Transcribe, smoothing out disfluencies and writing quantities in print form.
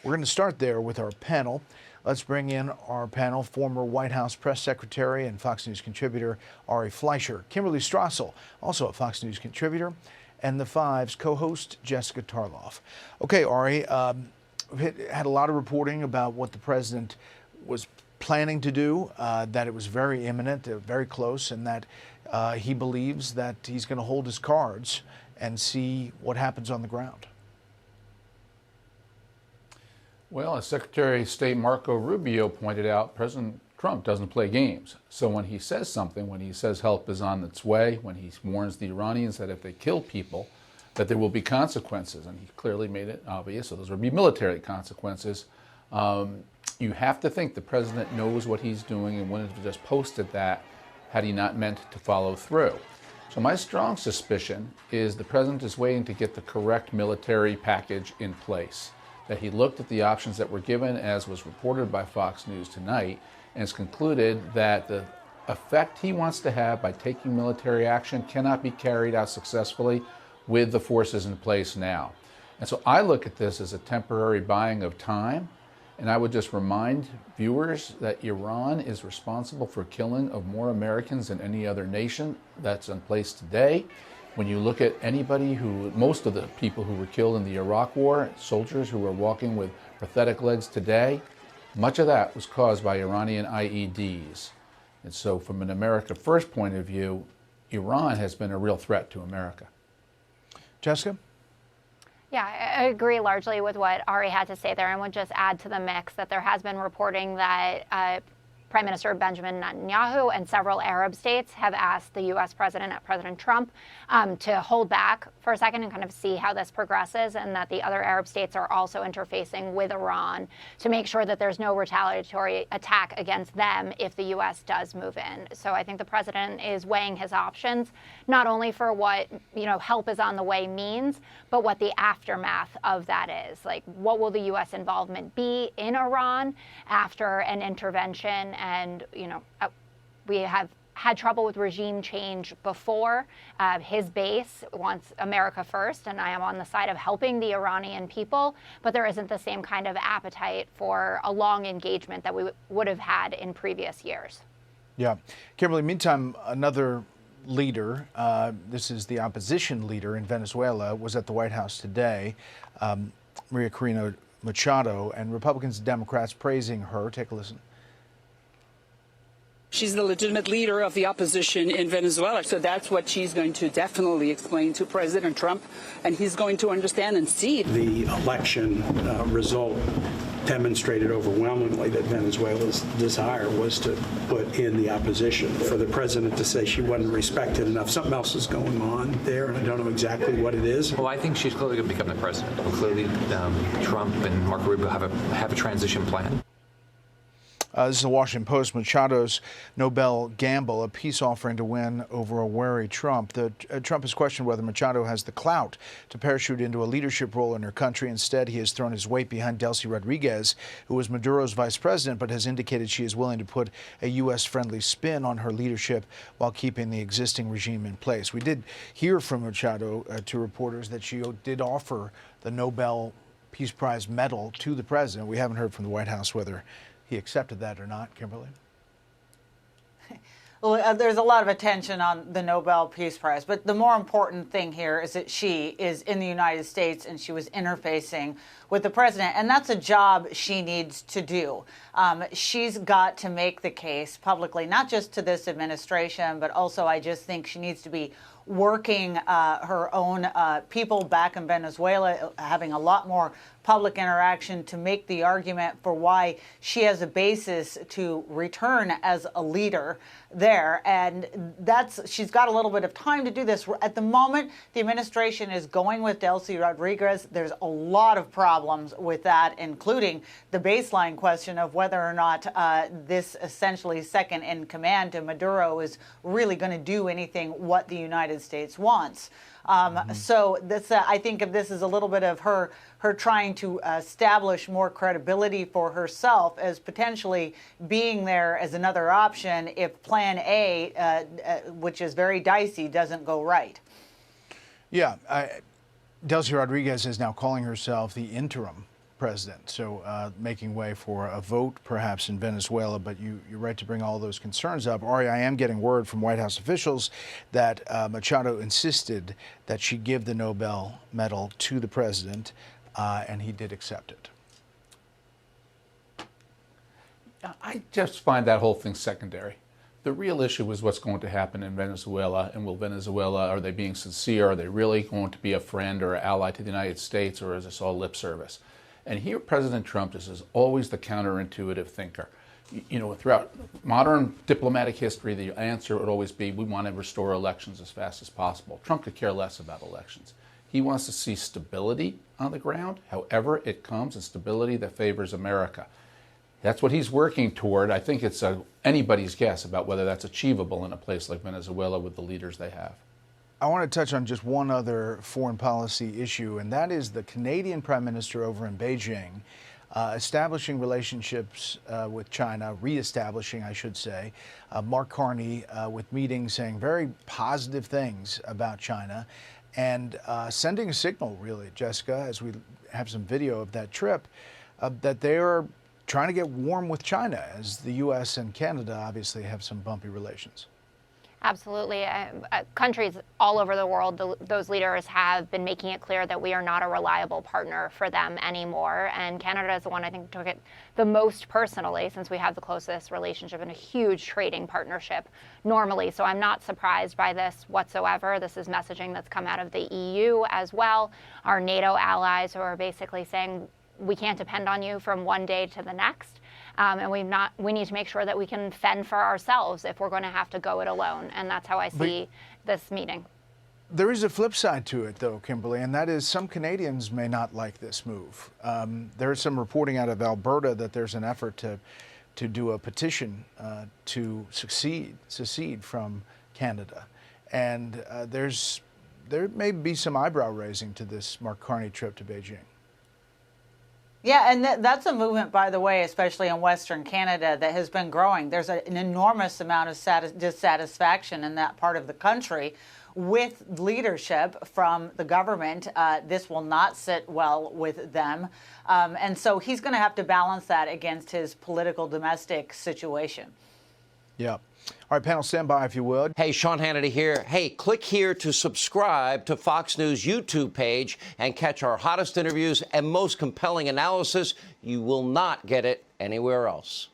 We're going to start there with our panel. Let's bring in our panel, former White House press secretary and Fox News contributor Ari Fleischer, Kimberly Strassel, also a Fox News contributor, and The Five's co-host Jessica Tarloff. Okay, Ari, had a lot of reporting about what the president was planning to do, that it was very imminent, very close, and that he believes that he's going to hold his cards and see what happens on the ground. Well, as Secretary of State Marco Rubio pointed out, President Trump doesn't play games. So when he says something, when he says help is on its way, when he warns the Iranians that if they kill people, that there will be consequences, and he clearly made it obvious, so those would be military consequences. You have to think the president knows what he's doing and wouldn't have just posted that had he not meant to follow through. So my strong suspicion is the president is waiting to get the correct military package in place, that he looked at the options that were given, as was reported by Fox News tonight, and has concluded that the effect he wants to have by taking military action cannot be carried out successfully with the forces in place now. And so I look at this as a temporary buying of time, and I would just remind viewers that Iran is responsible for killing of more Americans than any other nation that's in place today. When you look at anybody most of the people who were killed in the Iraq War, soldiers who were walking with prosthetic legs today, much of that was caused by Iranian IEDs. And so from an America First point of view, Iran has been a real threat to America. Jessica? Yeah, I agree largely with what Ari had to say there, and would just add to the mix that there has been reporting that Prime Minister Benjamin Netanyahu and several Arab states have asked the U.S. President Trump, to hold back for a second and kind of see how this progresses, and that the other Arab states are also interfacing with Iran to make sure that there's no retaliatory attack against them if the U.S. does move in. So I think the president is weighing his options, not only for what, help is on the way means, but what the aftermath of that is. Like, what will the U.S. involvement be in Iran after an intervention? And, we have had trouble with regime change before. His base wants America first, and I am on the side of helping the Iranian people, but there isn't the same kind of appetite for a long engagement that we would have had in previous years. Yeah. Kimberly, meantime, another leader, this is the opposition leader in Venezuela, was at the White House today, Maria Corina Machado, and Republicans and Democrats praising her. Take a listen. She's the legitimate leader of the opposition in Venezuela, so that's what she's going to definitely explain to President Trump, and he's going to understand and see. The election result demonstrated overwhelmingly that Venezuela's desire was to put in the opposition. For the president to say she wasn't respected enough, something else is going on there, and I don't know exactly what it is. Well, I think she's clearly going to become the president. Well, clearly, Trump and Marco Rubio have a transition plan. This is the Washington Post. Machado's Nobel gamble, a peace offering to win over a wary Trump. Trump has questioned whether Machado has the clout to parachute into a leadership role in her country. Instead, he has thrown his weight behind Delcy Rodriguez, who was Maduro's vice president, but has indicated she is willing to put a U.S.-friendly spin on her leadership while keeping the existing regime in place. We did hear from Machado to reporters that she did offer the Nobel Peace Prize medal to the president. We haven't heard from the White House whether he accepted that or not. Kimberly? Well, there's a lot of attention on the Nobel Peace Prize, but the more important thing here is that she is in the United States and she was interfacing with the president, and that's a job she needs to do. She's got to make the case publicly, not just to this administration, but also I just think she needs to be working her own people back in Venezuela, having a lot more public interaction to make the argument for why she has a basis to return as a leader there. And she's got a little bit of time to do this. At the moment, the administration is going with Delcy Rodriguez. There's a lot of problems with that, including the baseline question of whether or not this essentially second in command to Maduro is really going to do anything what the United States wants. So this, I think of this as a little bit of her trying to establish more credibility for herself as potentially being there as another option if Plan A, which is very dicey, doesn't go right. Yeah, Delcy Rodriguez is now calling herself the interim president. So making way for a vote perhaps in Venezuela, but you're right to bring all those concerns up. Ari, I am getting word from White House officials that Machado insisted that she give the Nobel medal to the president, and he did accept it. I just find that whole thing secondary. The real issue is what's going to happen in Venezuela, and will Venezuela, are they being sincere? Are they really going to be a friend or an ally to the United States, or is this all lip service? And here President Trump is always the counterintuitive thinker. You know, throughout modern diplomatic history, the answer would always be, we want to restore elections as fast as possible. Trump could care less about elections. He wants to see stability on the ground, however it comes, and stability that favors America. That's what he's working toward. I think it's anybody's guess about whether that's achievable in a place like Venezuela with the leaders they have. I want to touch on just one other foreign policy issue, and that is the Canadian Prime Minister over in Beijing establishing relationships with China, reestablishing, I should say. Mark Carney with meetings saying very positive things about China and sending a signal, really, Jessica, as we have some video of that trip, that they are trying to get warm with China, as the U.S. and Canada obviously have some bumpy relations. Absolutely. Countries all over the world, those leaders have been making it clear that we are not a reliable partner for them anymore. And Canada is the one I think took it the most personally, since we have the closest relationship and a huge trading partnership normally. So I'm not surprised by this whatsoever. This is messaging that's come out of the EU as well. Our NATO allies who are basically saying, we can't depend on you from one day to the next. And we need to make sure that we can fend for ourselves if we're going to have to go it alone. And that's how I see this meeting. There is a flip side to it, though, Kimberly, and that is some Canadians may not like this move. There is some reporting out of Alberta that there's an effort to do a petition to secede from Canada. And there may be some eyebrow raising to this Mark Carney trip to Beijing. Yeah, and that's a movement, by the way, especially in Western Canada, that has been growing. There's an enormous amount of dissatisfaction in that part of the country with leadership from the government. This will not sit well with them. And so he's going to have to balance that against his political domestic situation. Yeah. All right, panel, stand by if you would. Hey, Sean Hannity here. Hey, click here to subscribe to Fox News YouTube page and catch our hottest interviews and most compelling analysis. You will not get it anywhere else.